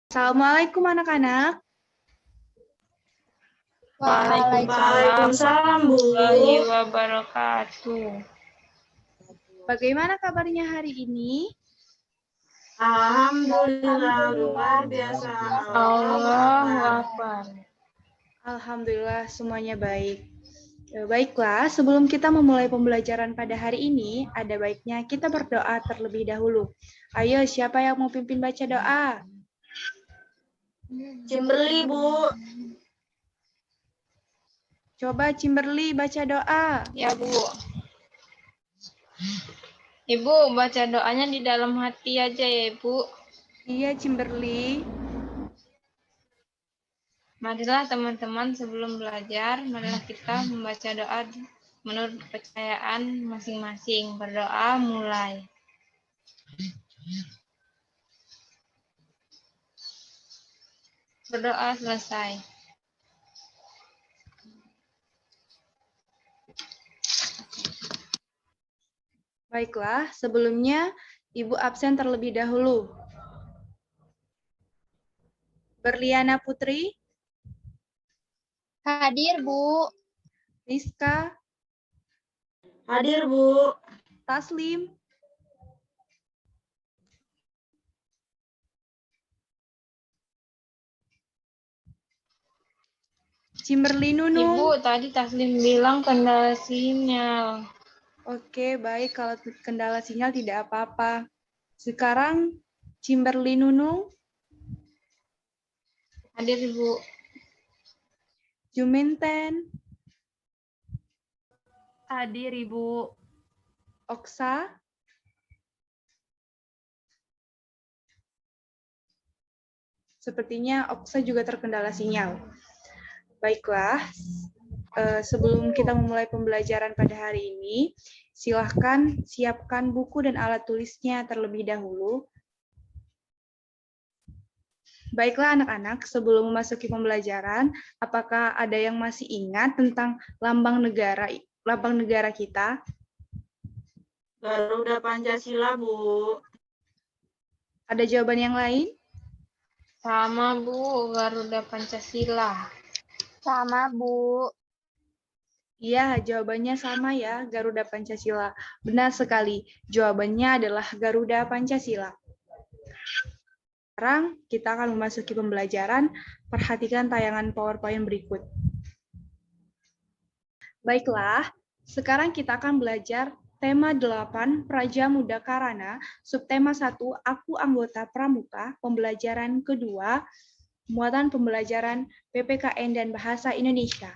Assalamualaikum anak-anak. Waalaikumsalam warahmatullahi wabarakatuh. Bagaimana kabarnya hari ini? Alhamdulillah luar biasa. Allahu Akbar. Alhamdulillah semuanya baik. Baiklah, sebelum kita memulai pembelajaran pada hari ini, ada baiknya kita berdoa terlebih dahulu. Ayo, siapa yang mau pimpin baca doa? Kimberly, Bu. Coba Kimberly baca doa. Ya, Bu. Ibu, baca doanya di dalam hati aja ya, Ibu. Iya, Kimberly. Marilah teman-teman sebelum belajar, marilah kita membaca doa menurut kepercayaan masing-masing. Berdoa mulai. Berdoa selesai. Baiklah, sebelumnya Ibu absen terlebih dahulu. Berliana Putri, Hadir, Bu. Rizka, Hadir, Bu. Taslim, Kimberly Nunung. Ibu, tadi Taslim bilang kendala sinyal. Oke, baik. Kalau kendala sinyal tidak apa-apa. Sekarang Kimberly Nunung, Hadir, Ibu. Juminten, Hadir, Ibu. Oksa, sepertinya Oksa juga terkendala sinyal. Baiklah, sebelum kita memulai pembelajaran pada hari ini, silahkan siapkan buku dan alat tulisnya terlebih dahulu. Baiklah anak-anak, sebelum memasuki pembelajaran, apakah ada yang masih ingat tentang lambang negara kita? Garuda Pancasila, Bu. Ada jawaban yang lain? Sama, Bu. Garuda Pancasila. Sama, Bu. Iya, jawabannya sama ya, Garuda Pancasila. Benar sekali, jawabannya adalah Garuda Pancasila. Sekarang kita akan memasuki pembelajaran. Perhatikan tayangan PowerPoint berikut. Baiklah, sekarang kita akan belajar tema 8 Praja Muda Karana, subtema 1 Aku Anggota Pramuka, pembelajaran kedua muatan pembelajaran PPKN dan Bahasa Indonesia.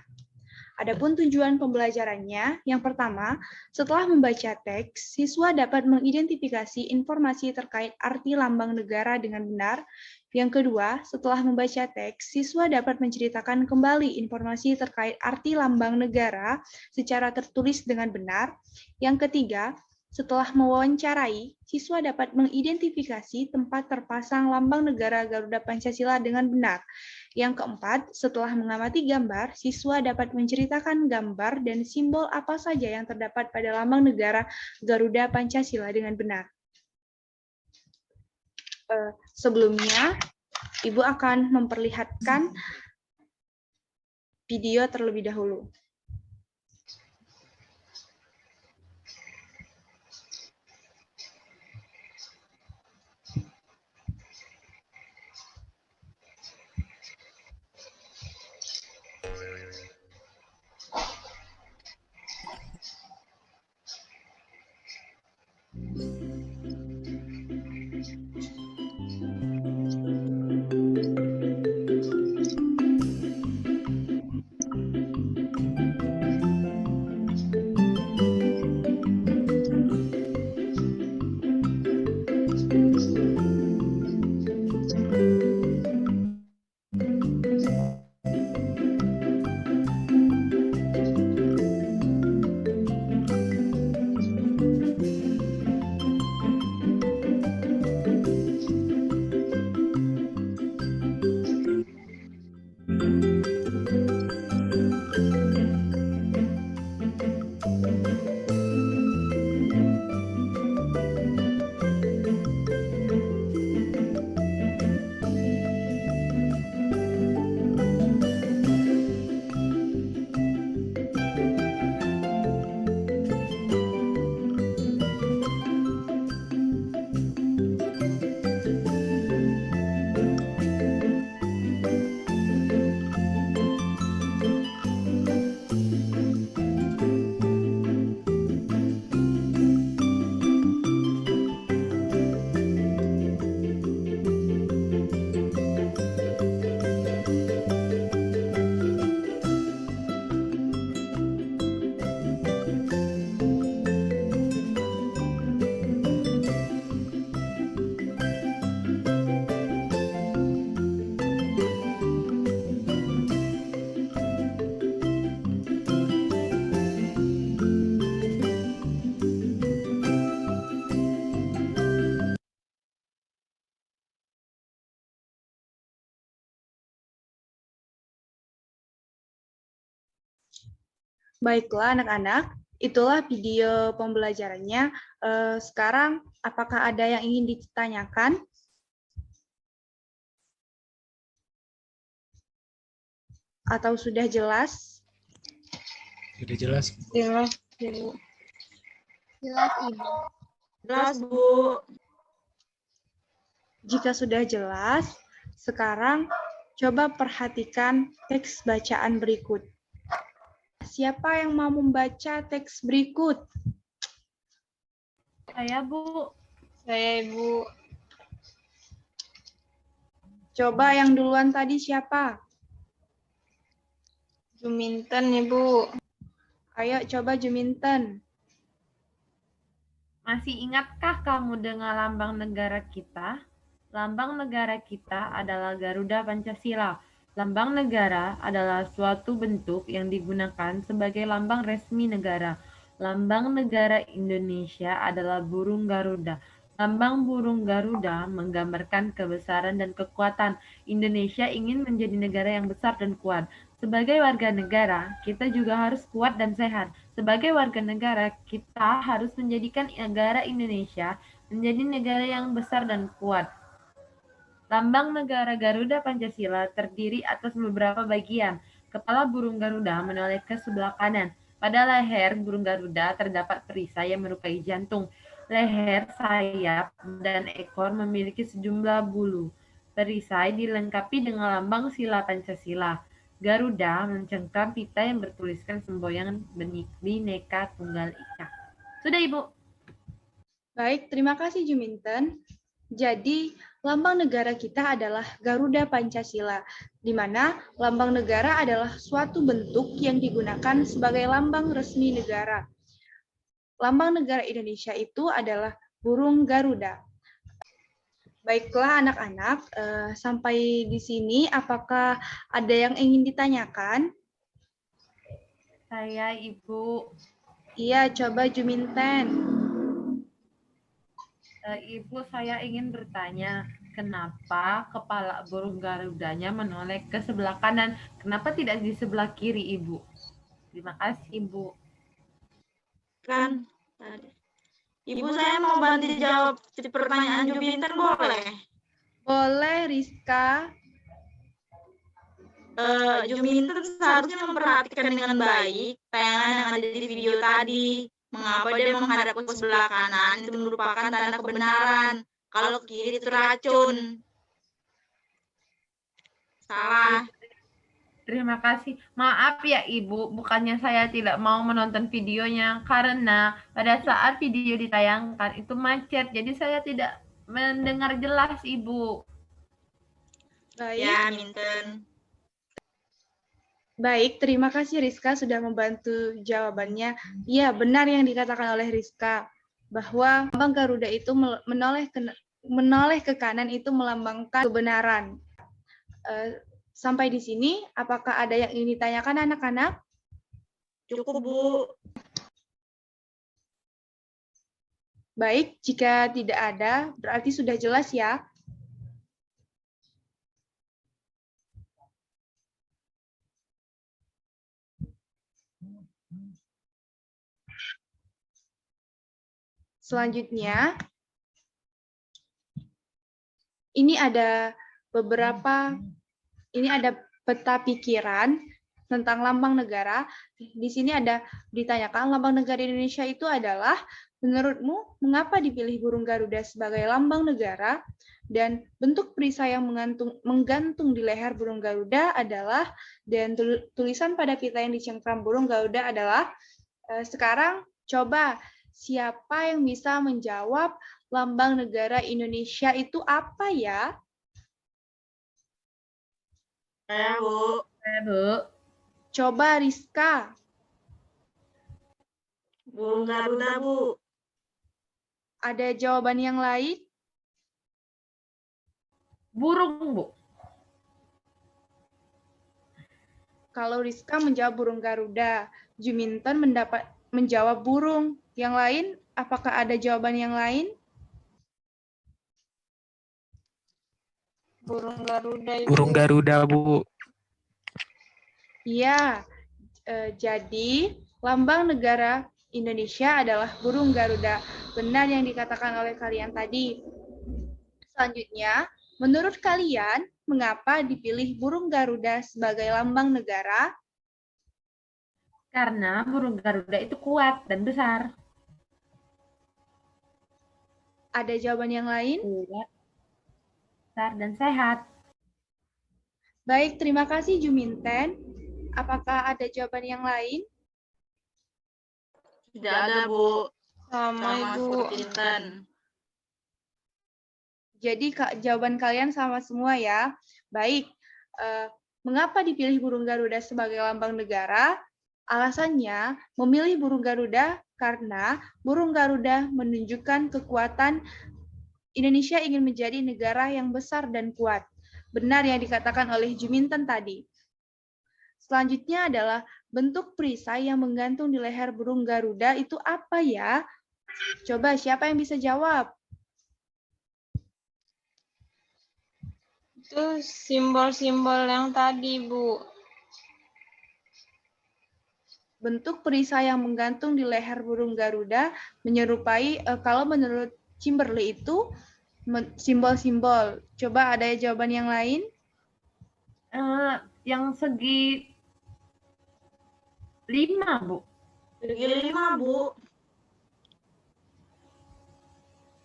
Adapun tujuan pembelajarannya, yang pertama, setelah membaca teks, siswa dapat mengidentifikasi informasi terkait arti lambang negara dengan benar. Yang kedua, setelah membaca teks, siswa dapat menceritakan kembali informasi terkait arti lambang negara secara tertulis dengan benar. Yang ketiga, setelah mewawancarai, siswa dapat mengidentifikasi tempat terpasang lambang negara Garuda Pancasila dengan benar. Yang keempat, setelah mengamati gambar, siswa dapat menceritakan gambar dan simbol apa saja yang terdapat pada lambang negara Garuda Pancasila dengan benar. Sebelumnya, Ibu akan memperlihatkan video terlebih dahulu. Baiklah anak-anak, itulah video pembelajarannya. Sekarang apakah ada yang ingin ditanyakan? Atau sudah jelas? Sudah jelas. Jelas, Bu. Jelas, Ibu. Jelas, Bu. Jika sudah jelas, sekarang coba perhatikan teks bacaan berikut. Siapa yang mau membaca teks berikut? Saya, Bu. Saya Ibu. Coba yang duluan tadi siapa? Juminten Ibu. Ayo coba Juminten. Masih ingatkah kamu dengan lambang negara kita? Lambang negara kita adalah Garuda Pancasila. Lambang negara adalah suatu bentuk yang digunakan sebagai lambang resmi negara. Lambang negara Indonesia adalah burung Garuda. Lambang burung Garuda menggambarkan kebesaran dan kekuatan. Indonesia ingin menjadi negara yang besar dan kuat. Sebagai warga negara, kita juga harus kuat dan sehat. Sebagai warga negara, kita harus menjadikan negara Indonesia menjadi negara yang besar dan kuat. Lambang negara Garuda Pancasila terdiri atas beberapa bagian. Kepala burung Garuda menoleh ke sebelah kanan. Pada leher burung Garuda terdapat perisai yang menyerupai jantung. Leher, sayap, dan ekor memiliki sejumlah bulu. Perisai dilengkapi dengan lambang sila Pancasila. Garuda mencengkram pita yang bertuliskan semboyan Bhinneka Tunggal Ika. Sudah, Ibu. Baik, terima kasih Juminten. Jadi, lambang negara kita adalah Garuda Pancasila, di mana lambang negara adalah suatu bentuk yang digunakan sebagai lambang resmi negara. Lambang negara Indonesia itu adalah burung Garuda. Baiklah anak-anak, sampai di sini apakah ada yang ingin ditanyakan? Saya, Ibu. Iya, coba Juminten. Ibu, saya ingin bertanya, kenapa kepala burung Garudanya menoleh ke sebelah kanan? Kenapa tidak di sebelah kiri, Ibu? Terima kasih, Ibu. Kan tadi. Ibu, saya mau bantu jawab pertanyaan Juminten, boleh? Boleh, Rizka. Juminten seharusnya memperhatikan dengan baik tayangan yang ada di video tadi. Mengapa dia menghadap ke sebelah kanan itu merupakan tanda kebenaran. Kalau ke kiri itu racun. Salah. Terima kasih. Maaf ya, Ibu, bukannya saya tidak mau menonton videonya, karena pada saat video ditayangkan itu macet, jadi saya tidak mendengar jelas, Ibu. Baik. Ya, Minten. Baik, terima kasih Rizka sudah membantu jawabannya. Iya, benar yang dikatakan oleh Rizka, bahwa lambang Garuda itu menoleh ke kanan itu melambangkan kebenaran. Sampai di sini, apakah ada yang ingin ditanyakan anak-anak? Cukup, Bu. Baik, jika tidak ada, berarti sudah jelas ya. Selanjutnya, ini ada peta pikiran tentang lambang negara. Di sini ada ditanyakan lambang negara Indonesia itu adalah, menurutmu mengapa dipilih burung Garuda sebagai lambang negara? Dan bentuk perisai yang menggantung di leher burung Garuda adalah, dan tulisan pada pita yang dicengkram burung Garuda adalah. Sekarang coba siapa yang bisa menjawab lambang negara Indonesia itu apa ya? Saya, Bu. Saya, Bu. Coba Rizka. Burung Garuda, Bu. Ada jawaban yang lain? Burung, Bu. Kalau Rizka menjawab burung Garuda, Juminten menjawab burung. Yang lain, apakah ada jawaban yang lain? Burung Garuda Ibu. Burung Garuda, Bu. Iya. Jadi Lambang negara Indonesia adalah burung Garuda. Benar yang dikatakan oleh kalian tadi. Selanjutnya, menurut kalian, mengapa dipilih burung Garuda sebagai lambang negara? Karena burung Garuda itu kuat dan besar. Ada jawaban yang lain? Kuat, besar, dan sehat. Baik, terima kasih Juminten. Apakah ada jawaban yang lain? Tidak ada, Bu. Sama, Ibu. seperti Intan. Jadi jawaban kalian sama semua ya. Baik, mengapa dipilih burung Garuda sebagai lambang negara? Alasannya, memilih burung Garuda karena burung Garuda menunjukkan kekuatan Indonesia ingin menjadi negara yang besar dan kuat. Benar yang dikatakan oleh Juminten tadi. Selanjutnya adalah bentuk perisai yang menggantung di leher burung Garuda itu apa ya? Coba siapa yang bisa jawab? Itu simbol-simbol yang tadi, Bu. Bentuk perisai yang menggantung di leher burung Garuda menyerupai, kalau menurut Kimberly itu simbol-simbol. Coba ada jawaban yang lain? Yang segi 5, Bu. Segi 5, Bu.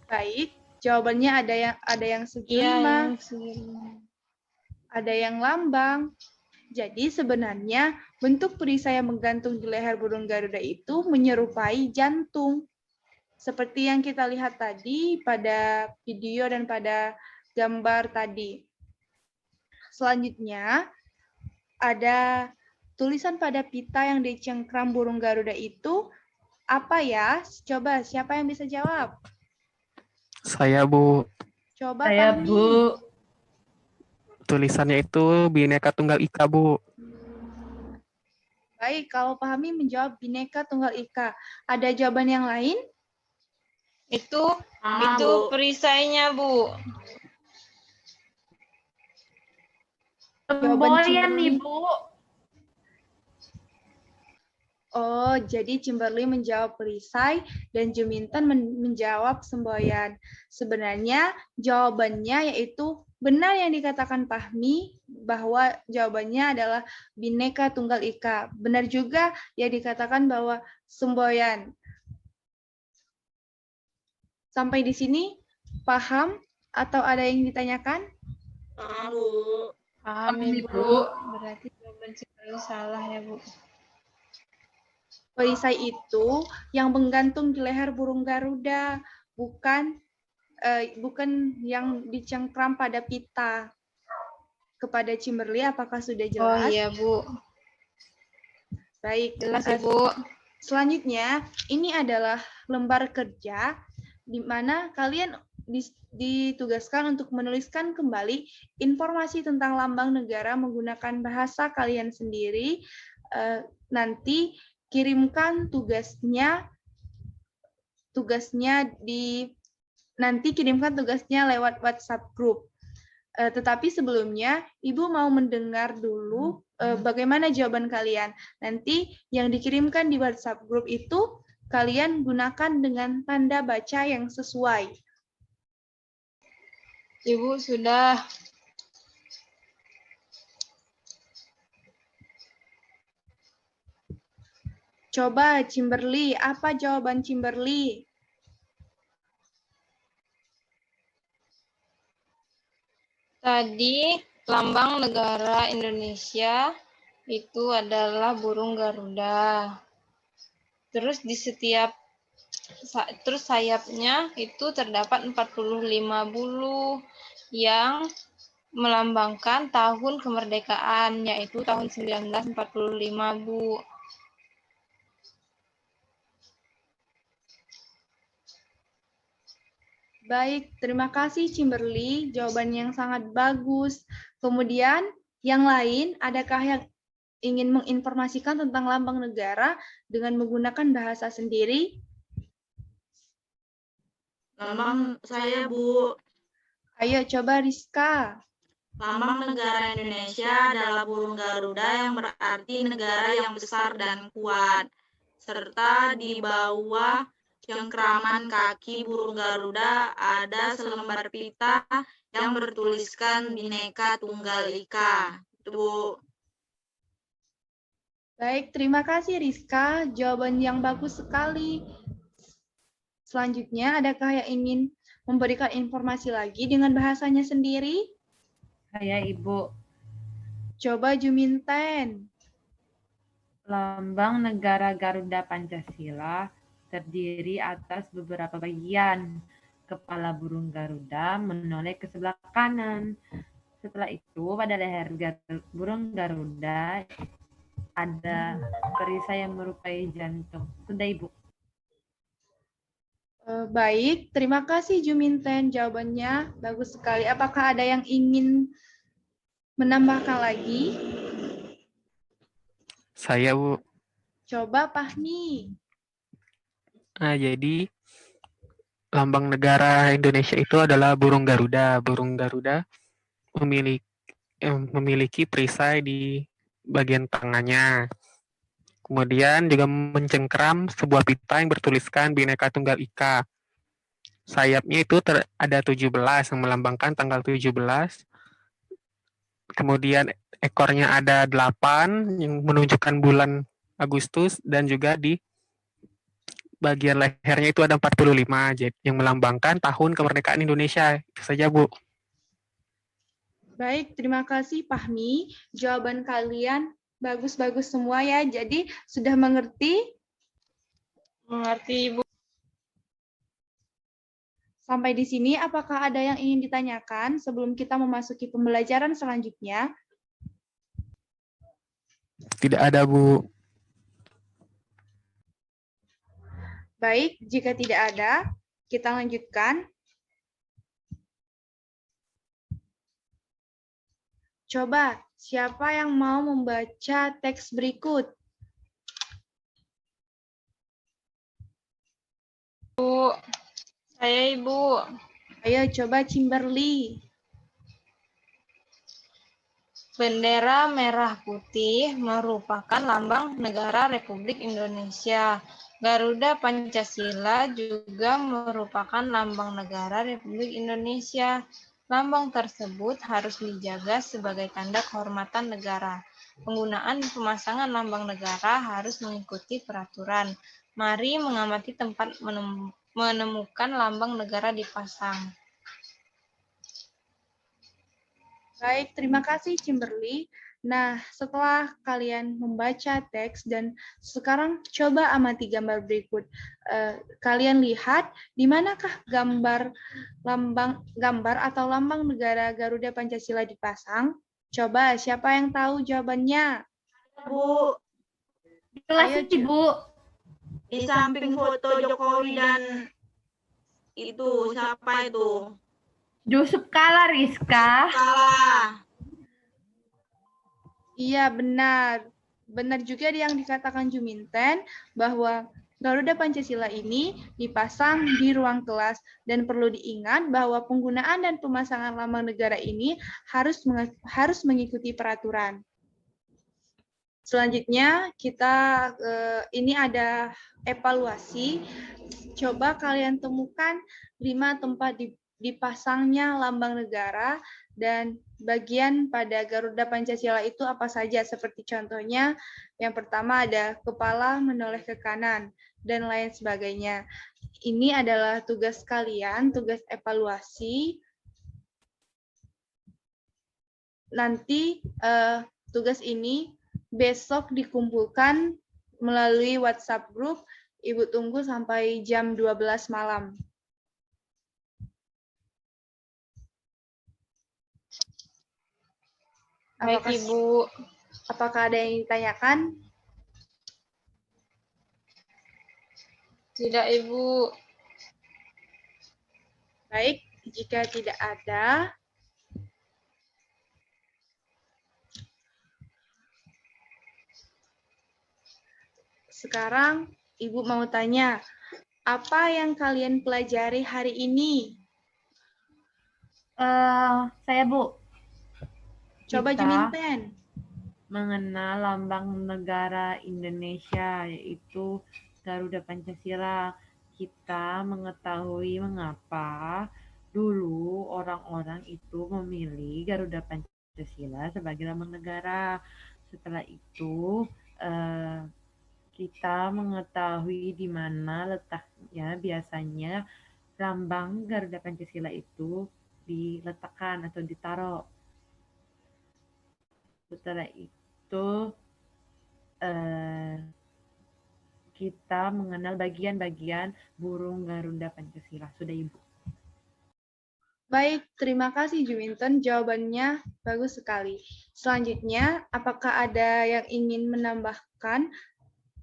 Baik, jawabannya ada yang segi Iya, 5, yang segini. ada yang lambang. Jadi sebenarnya bentuk perisai yang menggantung di leher burung Garuda itu menyerupai jantung. Seperti yang kita lihat tadi pada video dan pada gambar tadi. Selanjutnya, ada tulisan pada pita yang dicengkram burung Garuda itu apa ya? Coba siapa yang bisa jawab? Saya, Bu. Coba Saya, Fahmi. Bu. Tulisannya itu Bhinneka Tunggal Ika, Bu. Baik, kalau Fahmi menjawab Bhinneka Tunggal Ika. Ada jawaban yang lain? Itu Bu. perisainya, Bu. Semboyan nih, Bu. Oh, jadi Kimberly menjawab perisai dan Juminten menjawab semboyan. Sebenarnya jawabannya yaitu benar yang dikatakan Fahmi bahwa jawabannya adalah Bhinneka Tunggal Ika. Benar juga yang dikatakan bahwa semboyan. Sampai di sini paham atau ada yang ditanyakan? Paham, Bu. Paham, Paham, Ibu. Ibu. Berarti jawaban Kimberly salah ya, Bu. Perisai itu yang menggantung di leher burung Garuda, bukan yang dicengkram pada pita. Kepada Kimberly, apakah sudah Oh jelas? iya, Bu. Baik. Jelas, Ibu. Selanjutnya, ini adalah lembar kerja di mana kalian ditugaskan untuk menuliskan kembali informasi tentang lambang negara menggunakan bahasa kalian sendiri. Nanti kirimkan tugasnya lewat WhatsApp group. Tetapi sebelumnya Ibu mau mendengar dulu bagaimana jawaban kalian. Nanti yang dikirimkan di WhatsApp group itu kalian gunakan dengan tanda baca yang sesuai. Ibu sudah. Coba Kimberly, apa jawaban Kimberly? Tadi lambang negara Indonesia itu adalah burung Garuda. Terus di setiap sayapnya itu terdapat 45 bulu yang melambangkan tahun kemerdekaan, yaitu tahun 1945, Bu. Baik, terima kasih Kimberly, jawaban yang sangat bagus. Kemudian yang lain, adakah yang ingin menginformasikan tentang lambang negara dengan menggunakan bahasa sendiri? Lambang saya, Bu. Ayo coba Rizka. Lambang negara Indonesia adalah burung Garuda yang berarti negara yang besar dan kuat. serta di bawah cengkraman kaki burung Garuda ada selembar pita yang bertuliskan Bhinneka Tunggal Ika. Itu, Bu. Baik, terima kasih Rizka. Jawaban yang bagus sekali. Selanjutnya, adakah yang ingin memberikan informasi lagi dengan bahasanya sendiri? Saya Ibu. Coba Juminten. Lambang negara Garuda Pancasila terdiri atas beberapa bagian. Kepala burung Garuda menoleh ke sebelah kanan. Setelah itu, pada leher burung Garuda ada perisai yang merupai jantung. Sudah, Ibu. Baik, terima kasih Juminten. Jawabannya bagus sekali. Apakah ada yang ingin menambahkan lagi? Saya, Bu. Coba Fahmi. Nah, jadi lambang negara Indonesia itu adalah burung Garuda. Burung Garuda memiliki perisai di bagian tangannya. Kemudian juga mencengkram sebuah pita yang bertuliskan Bhinneka Tunggal Ika. Sayapnya itu ada 17 yang melambangkan tanggal 17. Kemudian ekornya ada 8 yang menunjukkan bulan Agustus, dan juga di bagian lehernya itu ada 45 yang melambangkan tahun kemerdekaan Indonesia. Itu saja, Bu. Baik, terima kasih Fahmi. Jawaban kalian bagus-bagus semua ya. Jadi sudah mengerti? Mengerti, Ibu. Sampai di sini, apakah ada yang ingin ditanyakan sebelum kita memasuki pembelajaran selanjutnya? Tidak ada, Bu. Baik, jika tidak ada, kita lanjutkan. Coba, siapa yang mau membaca teks berikut? Saya, Ibu. Ayo coba Kimberly. Bendera merah putih merupakan lambang negara Republik Indonesia. Garuda Pancasila juga merupakan lambang negara Republik Indonesia. Lambang tersebut harus dijaga sebagai tanda kehormatan negara. Penggunaan dan pemasangan lambang negara harus mengikuti peraturan. Mari mengamati tempat menemukan lambang negara dipasang. Baik, terima kasih Kimberly. Nah, setelah kalian membaca teks dan sekarang coba amati gambar berikut. Kalian lihat di manakah gambar atau lambang negara Garuda Pancasila dipasang? Coba siapa yang tahu jawabannya? Bu, Di kelas Ayo, Ibu. di samping foto Jokowi dan itu siapa itu? Yusuf Kala, Rizka. Salah. Iya, benar. Benar juga yang dikatakan Juminten bahwa Garuda Pancasila ini dipasang di ruang kelas, dan perlu diingat bahwa penggunaan dan pemasangan lambang negara ini harus mengikuti peraturan. Selanjutnya ini ada evaluasi. Coba kalian temukan 5 tempat dipasangnya lambang negara, dan bagian pada Garuda Pancasila itu apa saja, seperti contohnya yang pertama ada kepala menoleh ke kanan dan lain sebagainya. Ini adalah tugas kalian, tugas evaluasi. Nanti tugas ini besok dikumpulkan melalui WhatsApp group. Ibu tunggu sampai jam 12 malam. Baik, Ibu. Apakah ada yang ditanyakan? Tidak, Ibu. Baik, jika tidak ada, sekarang Ibu mau tanya, apa yang kalian pelajari hari ini? Saya, Bu. Coba Kita Juminten. mengenal lambang negara Indonesia, yaitu Garuda Pancasila. Kita mengetahui mengapa dulu orang-orang itu memilih Garuda Pancasila sebagai lambang negara. Setelah itu kita mengetahui di mana letaknya biasanya lambang Garuda Pancasila itu diletakkan atau ditaruh. Setelah itu kita mengenal bagian-bagian burung Garuda Pancasila. Sudah, Ibu. Baik, terima kasih Juminten. Jawabannya bagus sekali. Selanjutnya, apakah ada yang ingin menambahkan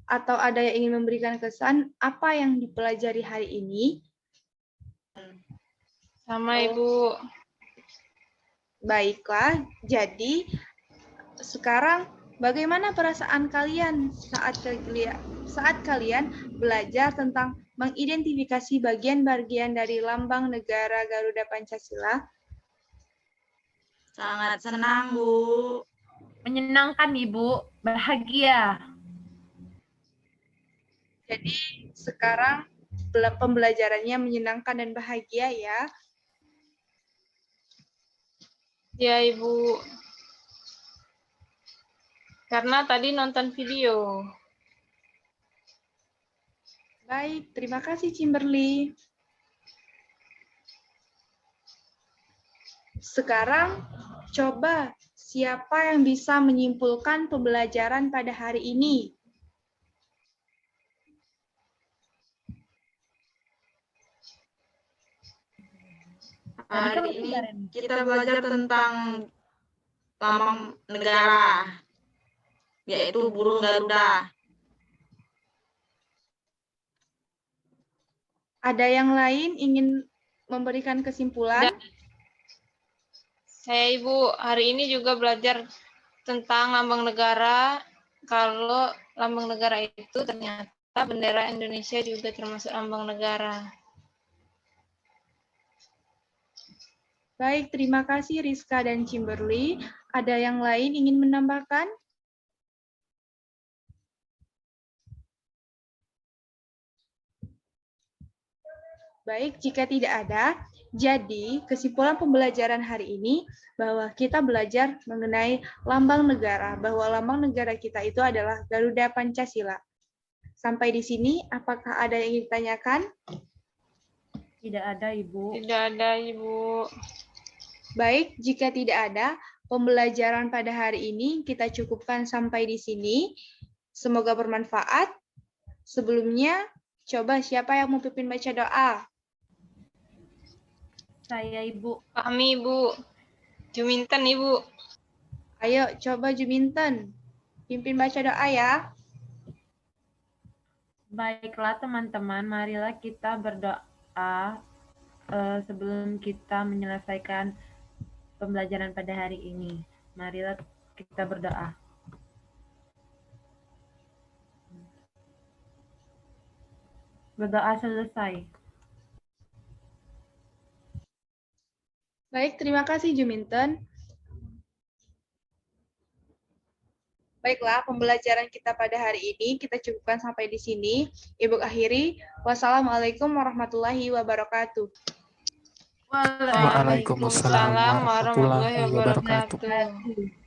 atau ada yang ingin memberikan kesan apa yang dipelajari hari ini? Sama Ibu. Baiklah, jadi sekarang bagaimana perasaan kalian saat kalian belajar tentang mengidentifikasi bagian-bagian dari lambang negara Garuda Pancasila? Sangat senang, Bu. Menyenangkan, Ibu. Bahagia. Jadi sekarang pembelajarannya menyenangkan dan bahagia ya. Ya Ibu. Karena tadi nonton video. Baik, terima kasih Kimberly. Sekarang coba siapa yang bisa menyimpulkan pembelajaran pada hari ini? Hari ini kita belajar tentang lambang negara, yaitu burung Garuda. Ada yang lain ingin memberikan kesimpulan? Saya Ibu, hari ini juga belajar tentang lambang negara. Kalau lambang negara itu ternyata bendera Indonesia juga termasuk lambang negara. Baik, terima kasih Rizka dan Kimberly. Ada yang lain ingin menambahkan? Baik, jika tidak ada, jadi kesimpulan pembelajaran hari ini bahwa kita belajar mengenai lambang negara, bahwa lambang negara kita itu adalah Garuda Pancasila. Sampai di sini, apakah ada yang ingin ditanyakan? Tidak ada, Ibu. Tidak ada Ibu. Baik, jika tidak ada, pembelajaran pada hari ini kita cukupkan sampai di sini. Semoga bermanfaat. Sebelumnya, coba siapa yang mau pimpin baca doa? Saya, Ibu. Kami Ibu. Juminten Ibu. Ayo, coba Juminten. Pimpin baca doa ya. Baiklah, teman-teman. Marilah kita berdoa sebelum kita menyelesaikan pembelajaran pada hari ini. Marilah kita berdoa. Berdoa selesai. Baik, terima kasih Juminten. Baiklah, pembelajaran kita pada hari ini kita cukupkan sampai di sini. Ibu akhiri, wassalamualaikum warahmatullahi wabarakatuh. Waalaikumsalam warahmatullahi wabarakatuh.